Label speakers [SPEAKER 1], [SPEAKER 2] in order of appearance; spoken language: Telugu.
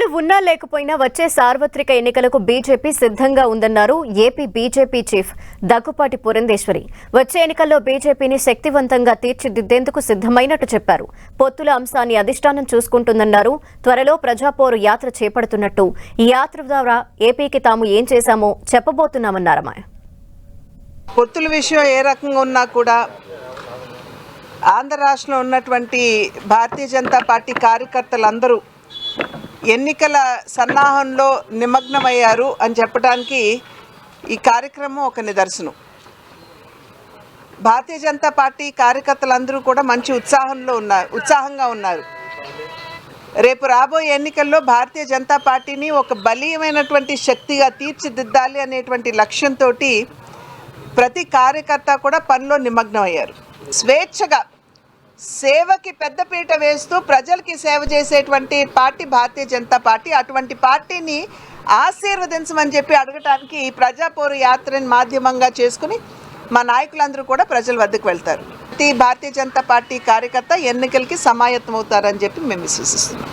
[SPEAKER 1] పొత్తులు ఉన్నా లేకపోయినా వచ్చే సార్వత్రిక ఎన్నికలకు బీజేపీ సిద్ధంగా ఉందన్నారు AP BJP chief Daggubati Purandeswari. వచ్చే ఎన్నికల్లో బీజేపీని శక్తివంతంగా తీర్చిదిద్దేందుకు సిద్ధమైనట్టు చెప్పారు. పొత్తుల అంశాన్ని అధిష్టానం చూసుకుంటుందన్నారు. త్వరలో ప్రజాపోరు యాత్ర చేపడుతున్నట్టు, ఈ యాత్ర ద్వారా ఏపీకి తాము ఏం చేశామో చెప్పబోతున్నామన్నారు.
[SPEAKER 2] పొత్తుల విషయం ఏ రకంగా ఉన్నా కూడా ఆంధ్ర రాష్ట్రంలో ఉన్నటువంటి భారతీయ జనతా పార్టీ కార్యకర్తలందరూ ఎన్నికల సన్నాహంలో నిమగ్నమయ్యారు అని చెప్పడానికి ఈ కార్యక్రమం ఒక నిదర్శనం. భారతీయ జనతా పార్టీ కార్యకర్తలందరూ కూడా మంచి ఉత్సాహంగా ఉన్నారు. రేపు రాబోయే ఎన్నికల్లో భారతీయ జనతా పార్టీని ఒక బలీయమైనటువంటి శక్తిగా తీర్చిదిద్దాలి అనేటువంటి లక్ష్యంతో ప్రతి కార్యకర్త కూడా పనిలో నిమగ్నమయ్యారు. స్వేచ్ఛగా సేవకి పెద్దపీట వేస్తూ ప్రజలకి సేవ చేసేటువంటి పార్టీ భారతీయ జనతా పార్టీ. అటువంటి పార్టీని ఆశీర్వదించమని చెప్పి అడగటానికి ప్రజాపోరు యాత్రని మాధ్యమంగా చేసుకుని మా నాయకులందరూ కూడా ప్రజల వద్దకు వెళ్తారు. ప్రతి భారతీయ జనతా పార్టీ కార్యకర్త ఎన్నికలకి సమాయత్తమవుతారని చెప్పి మేము విశ్వసిస్తున్నాం.